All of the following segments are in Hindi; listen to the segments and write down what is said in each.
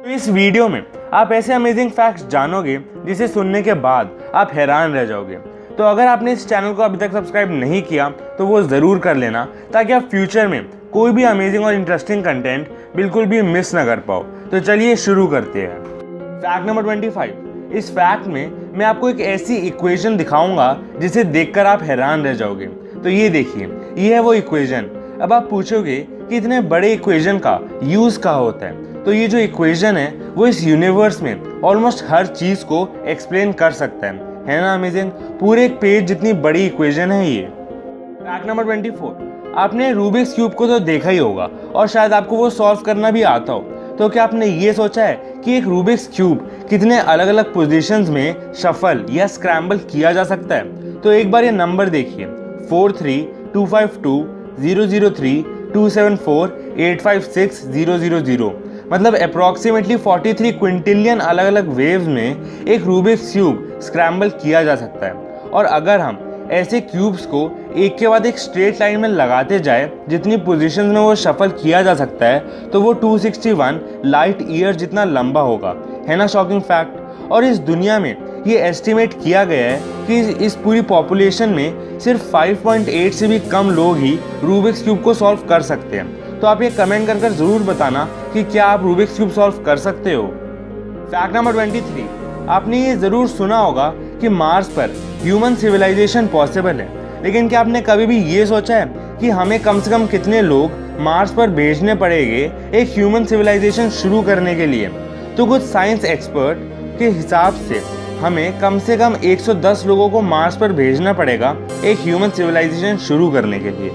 तो इस वीडियो में आप ऐसे अमेजिंग फैक्ट्स जानोगे जिसे सुनने के बाद आप हैरान रह जाओगे। तो अगर आपने इस चैनल को अभी तक सब्सक्राइब नहीं किया तो वो ज़रूर कर लेना, ताकि आप फ्यूचर में कोई भी अमेजिंग और इंटरेस्टिंग कंटेंट बिल्कुल भी मिस ना कर पाओ। तो चलिए शुरू करते हैं। Fact number 25। इस फैक्ट में मैं आपको एक ऐसी इक्वेशन दिखाऊंगा जिसे देखकर आप हैरान रह जाओगे। तो ये देखिए, ये है वो इक्वेशन। अब आप पूछोगे कि इतने बड़े इक्वेशन का यूज़ कहाँ होता है। तो ये जो इक्वेशन है वो इस यूनिवर्स में ऑलमोस्ट हर चीज़ को एक्सप्लेन कर सकता है ना अमेजिंग। पूरे एक पेज जितनी बड़ी इक्वेशन है ये। Fact number 24। आपने रूबिक्स क्यूब को तो देखा ही होगा और शायद आपको वो सॉल्व करना भी आता हो। तो क्या आपने ये सोचा है कि एक रूबिक्स क्यूब कितने अलग अलग पोजीशंस में शफल या स्क्रैम्बल किया जा सकता है? तो एक बार ये नंबर देखिए, 4325200327485600। मतलब अप्रॉक्सीमेटली 43 क्विंटिलियन अलग अलग वेव्स में एक रूबिक्स क्यूब स्क्रैम्बल किया जा सकता है। और अगर हम ऐसे क्यूब्स को एक के बाद एक स्ट्रेट लाइन में लगाते जाए जितनी पोजीशंस में वो शफल किया जा सकता है, तो वो 261 लाइट ईयर जितना लंबा होगा। है ना शॉकिंग फैक्ट। और इस दुनिया में ये एस्टिमेट किया गया है कि इस पूरी पॉपुलेशन में सिर्फ 5.8 से भी कम लोग ही रूबिक्स क्यूब को सॉल्व कर सकते हैं। तो आप ये कमेंट कर ज़रूर बताना कि क्या आप रूबिक्स क्यूब सॉल्व कर सकते हो। Fact number 23। आपने ये ज़रूर सुना होगा कि मार्स पर ह्यूमन सिविलाइजेशन पॉसिबल है, लेकिन क्या आपने कभी भी ये सोचा है कि हमें कम से कम कितने लोग मार्स पर भेजने पड़ेंगे एक ह्यूमन सिविलाइजेशन शुरू करने के लिए? तो कुछ साइंस एक्सपर्ट के हिसाब से हमें कम से कम 110 लोगों को मार्स पर भेजना पड़ेगा एक ह्यूमन सिविलाइजेशन शुरू करने के लिए।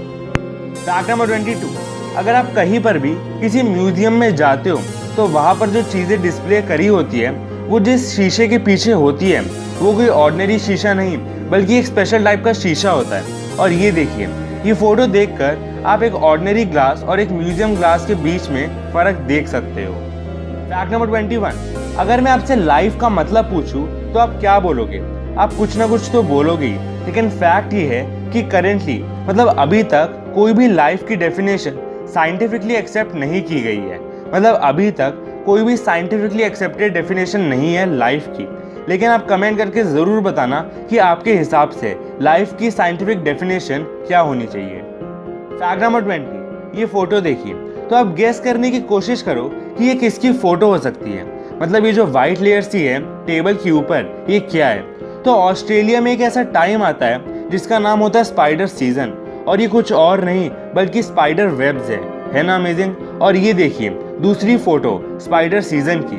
Fact number 22। अगर आप कहीं पर भी किसी म्यूजियम में जाते हो तो वहाँ पर जो चीज़ें डिस्प्ले करी होती है वो जिस शीशे के पीछे होती है वो कोई ऑर्डिनरी शीशा नहीं बल्कि एक स्पेशल टाइप का शीशा होता है। और ये देखिए, ये फोटो देखकर आप एक ऑर्डिनरी ग्लास और एक म्यूजियम ग्लास के बीच में फ़र्क देख सकते हो। Fact number 21। अगर मैं आपसे लाइफ का मतलब पूछूं तो आप क्या बोलोगे? आप कुछ ना कुछ तो बोलोगे ही, लेकिन फैक्ट ये है कि करेंटली मतलब अभी तक कोई भी लाइफ की डेफिनेशन साइंटिफिकली एक्सेप्ट नहीं की गई है। मतलब अभी तक कोई भी साइंटिफिकली एक्सेप्टेड डेफिनेशन नहीं है लाइफ की। लेकिन आप कमेंट करके ज़रूर बताना कि आपके हिसाब से लाइफ की साइंटिफिक डेफिनेशन क्या होनी चाहिए। Fact number 20। ये फोटो देखिए, तो आप गेस करने की कोशिश करो कि ये किसकी फ़ोटो हो सकती है। मतलब ये जो वाइट लेयर सी है टेबल के ऊपर, ये क्या है? तो ऑस्ट्रेलिया में एक ऐसा टाइम आता है जिसका नाम होता है स्पाइडर सीजन, और ये कुछ और नहीं बल्कि स्पाइडर वेब्स है ना अमेजिंग। और ये देखिए दूसरी फोटो स्पाइडर सीजन की,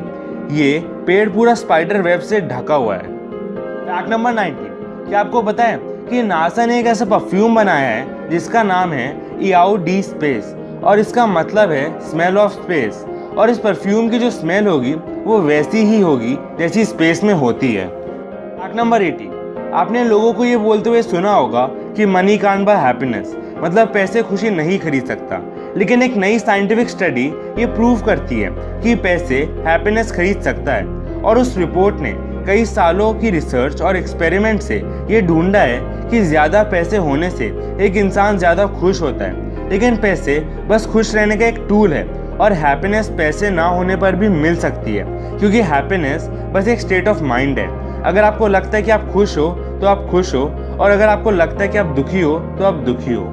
ये पेड़ पूरा स्पाइडर वेब से ढका हुआ है। Fact number 19। क्या आपको पता है कि नासा ने एक ऐसा परफ्यूम बनाया है जिसका नाम है इआओ डी स्पेस, और इसका मतलब है स्मेल ऑफ स्पेस। और इस परफ्यूम की जो स्मेल होगी वो वैसी ही होगी जैसी स्पेस में होती है। Fact number 80। आपने लोगों को ये बोलते हुए सुना होगा कि मनी कांट बाय हैप्पीनेस, मतलब पैसे खुशी नहीं खरीद सकता। लेकिन एक नई साइंटिफिक स्टडी ये प्रूव करती है कि पैसे हैप्पीनेस खरीद सकता है। और उस रिपोर्ट ने कई सालों की रिसर्च और एक्सपेरिमेंट से ये ढूंढा है कि ज़्यादा पैसे होने से एक इंसान ज़्यादा खुश होता है। लेकिन पैसे बस खुश रहने का एक टूल है, और हैप्पीनेस पैसे ना होने पर भी मिल सकती है, क्योंकि हैप्पीनेस बस एक स्टेट ऑफ माइंड है। अगर आपको लगता है कि आप खुश हो तो आप खुश हो, और अगर आपको लगता है कि आप दुखी हो तो आप दुखी हो।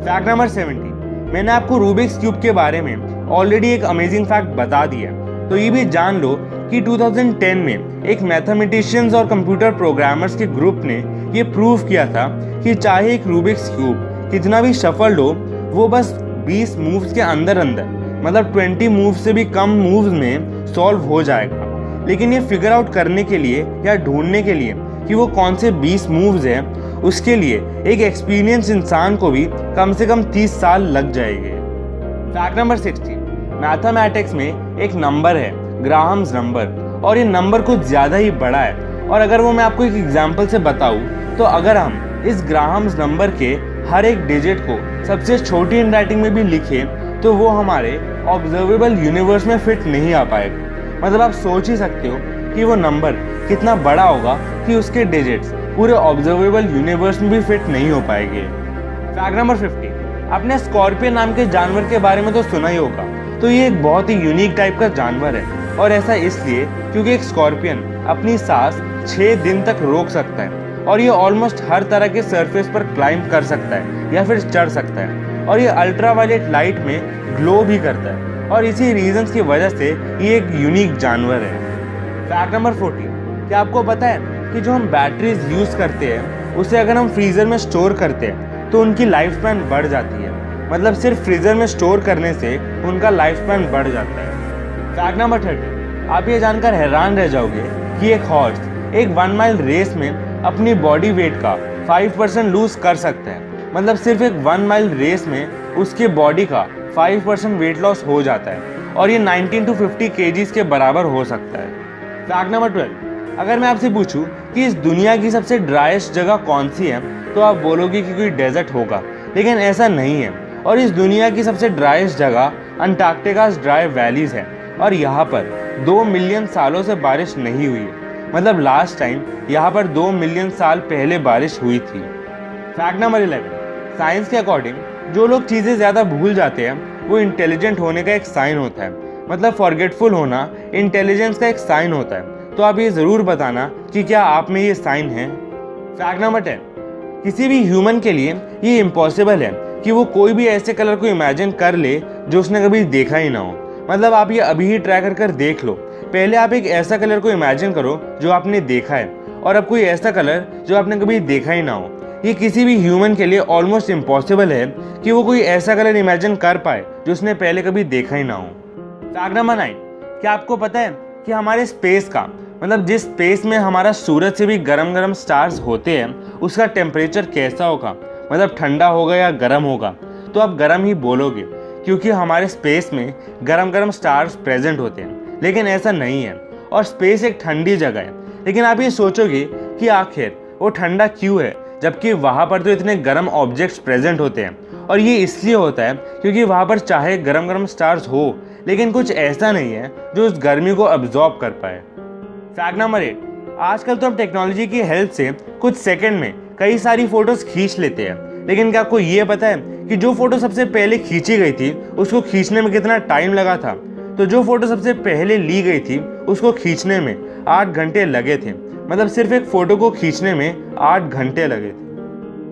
Fact number 70। मैंने आपको रूबिक्स क्यूब के बारे में ऑलरेडी एक अमेजिंग फैक्ट बता दिया, तो ये भी जान लो कि 2010 में एक मैथमेटिशियंस और कंप्यूटर प्रोग्रामर्स के ग्रुप ने ये प्रूव किया था कि चाहे एक रूबिक्स क्यूब कितना भी शफल्ड हो, वो बस 20 मूव्स के अंदर मतलब 20 मूव्स से भी कम मूव्स में सॉल्व हो जाएगा। लेकिन ये फिगर आउट करने के लिए या ढूंढने के लिए कि वो कौन से 20 मूव्स हैं, उसके लिए एक एक्सपीरियंस इंसान को भी कम से कम 30 साल लग जाएंगे। Fact number 60। मैथमेटिक्स में एक नंबर है ग्राहम्स नंबर, और ये नंबर कुछ ज़्यादा ही बड़ा है। और अगर वो मैं आपको एक एग्जांपल से बताऊं, तो अगर हम इस ग्राहम्स नंबर के हर एक डिजिट को सबसे छोटी हैंडराइटिंग में भी लिखें तो वो हमारे ऑब्जर्वेबल यूनिवर्स में फिट नहीं आ पाएगा। मतलब आप सोच ही सकते हो कि वो नंबर कितना बड़ा होगा कि उसके डिजिट्स पूरे ऑब्जर्वेबल यूनिवर्स में भी फिट नहीं हो पाएंगे। Fact number 50। आपने स्कॉर्पियन नाम के जानवर के बारे में तो सुना ही होगा। तो ये एक बहुत ही यूनिक टाइप का जानवर है। और ऐसा इसलिए क्योंकि एक स्कॉर्पियन अपनी सांस 6 दिन तक रोक सकता है और ये ऑलमोस्ट हर तरह के सरफेस पर क्लाइंब कर सकता है या फिर चढ़ सकता है और ये अल्ट्रावायलेट लाइट में ग्लो भी करता है और इसी रीजंस की वजह से ये एक यूनिक जानवर है। फैक्ट नंबर 14, क्या आपको पता है कि जो हम बैटरीज यूज़ करते हैं उसे अगर हम फ्रीज़र में स्टोर करते हैं तो उनकी लाइफ स्पैन बढ़ जाती है। मतलब सिर्फ फ्रीज़र में स्टोर करने से उनका लाइफ स्पैन बढ़ जाता है। फैक्ट नंबर 30, आप ये जानकर हैरान रह जाओगे कि एक हॉर्स एक 1 माइल रेस में अपनी बॉडी वेट का 5% लूज कर सकता है। मतलब सिर्फ एक 1 माइल रेस में उसके बॉडी का 5% वेट लॉस हो जाता है और ये 19 to 50 kgs के बराबर हो सकता है। फैक्ट नंबर 12, अगर मैं आपसे पूछूं कि इस दुनिया की सबसे ड्राइस्ट जगह कौन सी है तो आप बोलोगे कि कोई डेजर्ट होगा, लेकिन ऐसा नहीं है। और इस दुनिया की सबसे ड्राइस्ट जगह अंटार्कटिका's ड्राई वैलीज है और यहाँ पर 2 मिलियन सालों से बारिश नहीं हुई है। मतलब लास्ट टाइम यहाँ पर 2 मिलियन साल पहले बारिश हुई थी। फैक्ट नंबर 11, साइंस के अकॉर्डिंग जो लोग चीज़ें ज़्यादा भूल जाते हैं वो इंटेलिजेंट होने का एक साइन होता है। मतलब फॉरगेटफुल होना इंटेलिजेंस का एक साइन होता है। तो आप ये ज़रूर बताना कि क्या आप में ये साइन है। फैक्ट नंबर 10, किसी भी ह्यूमन के लिए ये इम्पॉसिबल है कि वो कोई भी ऐसे कलर को इमेजिन कर ले जो उसने कभी देखा ही ना हो। मतलब आप ये अभी ही ट्राई कर देख लो। पहले आप एक ऐसा कलर को इमेजिन करो जो आपने देखा है और अब कोई ऐसा कलर जो आपने कभी देखा ही ना हो। ये किसी भी ह्यूमन के लिए ऑलमोस्ट इम्पॉसिबल है कि वो कोई ऐसा कलर इमेजिन कर पाए जो उसने पहले कभी देखा ही ना हो। फैक्ट नंबर 9, क्या आपको पता है कि हमारे स्पेस का मतलब जिस स्पेस में हमारा सूरज से भी गरम गरम स्टार्स होते हैं उसका टेम्परेचर कैसा होगा? मतलब ठंडा होगा या गर्म होगा? तो आप गर्म ही बोलोगे क्योंकि हमारे स्पेस में गरम गरम स्टार्स प्रेजेंट होते हैं, लेकिन ऐसा नहीं है और स्पेस एक ठंडी जगह है। लेकिन आप ये सोचोगे कि आखिर वो ठंडा क्यों है जबकि वहाँ पर तो इतने गर्म ऑब्जेक्ट्स प्रेजेंट होते हैं। और ये इसलिए होता है क्योंकि वहाँ पर चाहे गरम गरम स्टार्स हो लेकिन कुछ ऐसा नहीं है जो उस गर्मी को अब्जॉर्ब कर पाए। फैक्ट नंबर 8, आजकल तो हम टेक्नोलॉजी की हेल्प से कुछ सेकंड में कई सारी फोटोज खींच लेते हैं, लेकिन क्या आपको ये पता है कि जो फोटो सबसे पहले खींची गई थी उसको खींचने में कितना टाइम लगा था? तो जो फोटो सबसे पहले ली गई थी उसको खींचने में 8 घंटे लगे थे। मतलब सिर्फ एक फोटो को खींचने में 8 घंटे लगे थे।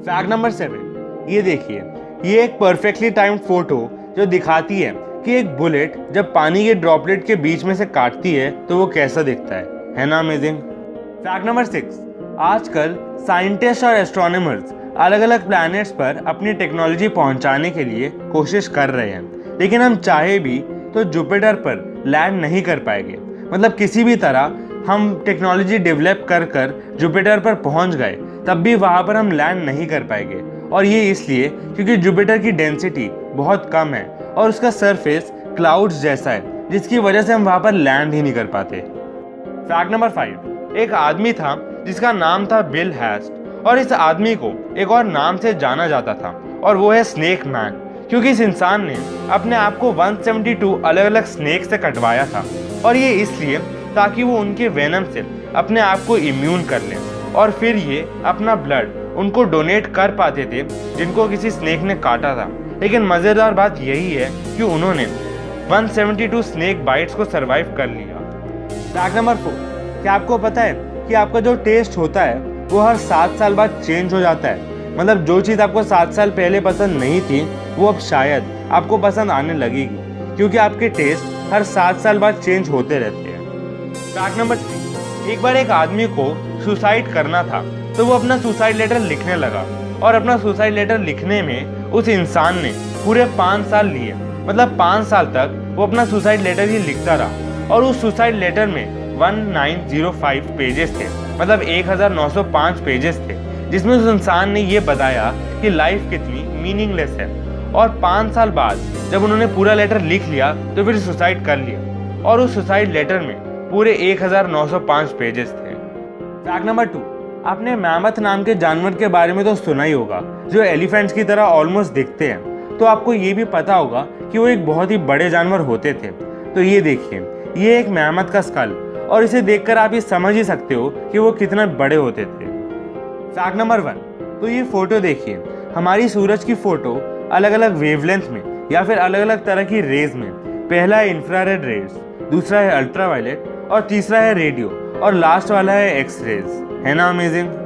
फैक्ट नंबर 7, ये देखिए, ये एक परफेक्टली टाइम्ड फोटो जो दिखाती है कि एक बुलेट जब पानी के ड्रॉपलेट के बीच में से काटती है तो वो कैसा दिखता है ना अमेजिंग। फैक्ट नंबर 6, आजकल साइंटिस्ट और एस्ट्रोनॉमर्स अलग अलग प्लैनेट्स पर अपनी टेक्नोलॉजी पहुंचाने के लिए कोशिश कर रहे हैं, लेकिन हम चाहे भी तो जुपिटर पर लैंड नहीं कर पाएंगे। मतलब किसी भी तरह हम टेक्नोलॉजी डेवलप कर कर जुपिटर पर पहुंच गए तब भी वहां पर हम लैंड नहीं कर पाएंगे। और ये इसलिए क्योंकि जुपिटर की डेंसिटी बहुत कम है और उसका सरफेस क्लाउड्स जैसा है, जिसकी वजह से हम वहां पर लैंड ही नहीं कर पाते। फैक्ट नंबर 5, एक आदमी था जिसका नाम था बिल हैस्ट और इस आदमी को एक और नाम से जाना जाता था और वो है स्नेक मैन, क्योंकि इस इंसान ने अपने आप को 172 अलग अलग स्नेक से कटवाया था। और ये इसलिए ताकि वो उनके वेनम से अपने आप को इम्यून कर लें और फिर ये अपना ब्लड उनको डोनेट कर पाते थे जिनको किसी स्नेक ने काटा था। लेकिन मज़ेदार बात यही है कि उन्होंने 172 स्नेक बाइट्स को सरवाइव कर लिया। फैक्ट नंबर 4, क्या आपको पता है कि आपका जो टेस्ट होता है वो हर 7 साल बाद चेंज हो जाता है? मतलब जो चीज़ आपको 7 साल पहले पसंद नहीं थी वो अब शायद आपको पसंद आने लगेगी, क्योंकि आपके टेस्ट हर 7 साल बाद चेंज होते रहते हैं। फैक्ट नंबर 3, एक बार एक आदमी को सुसाइड करना था तो वो अपना सुसाइड लेटर लिखने लगा और अपना सुसाइड लेटर लिखने में उस इंसान ने पूरे 5 साल लिए। मतलब 5 साल तक वो अपना सुसाइड लेटर ही लिखता रहा और उस सुसाइड लेटर में 1905 पेजेस थे। मतलब 1905 पेजेस थे जिसमें उस इंसान ने ये बताया कि लाइफ कितनी मीनिंगलेस है। और 5 साल बाद जब उन्होंने पूरा लेटर लिख लिया तो फिर सुसाइड कर लिया और उस सुसाइड लेटर में पूरे 1905 पेजेस थे। फैक्ट नंबर 2, आपने मैमथ नाम के जानवर के बारे में तो सुना ही होगा जो एलिफेंट्स की तरह ऑलमोस्ट दिखते हैं। तो आपको ये भी पता होगा कि वो एक बहुत ही बड़े जानवर होते थे। तो ये देखिए, ये एक मैमथ का स्कल और इसे देखकर आप ये समझ ही सकते हो कि वो कितना बड़े होते थे। फैक्ट नंबर 1, तो ये फोटो देखिए, हमारी सूरज की फोटो अलग अलग वेवलेंथ में या फिर अलग अलग तरह की रेज में। पहला है इंफ्रारेड रेज दूसरा है अल्ट्रावायलेट और तीसरा है रेडियो और लास्ट वाला है एक्स रेज। है ना अमेजिंग।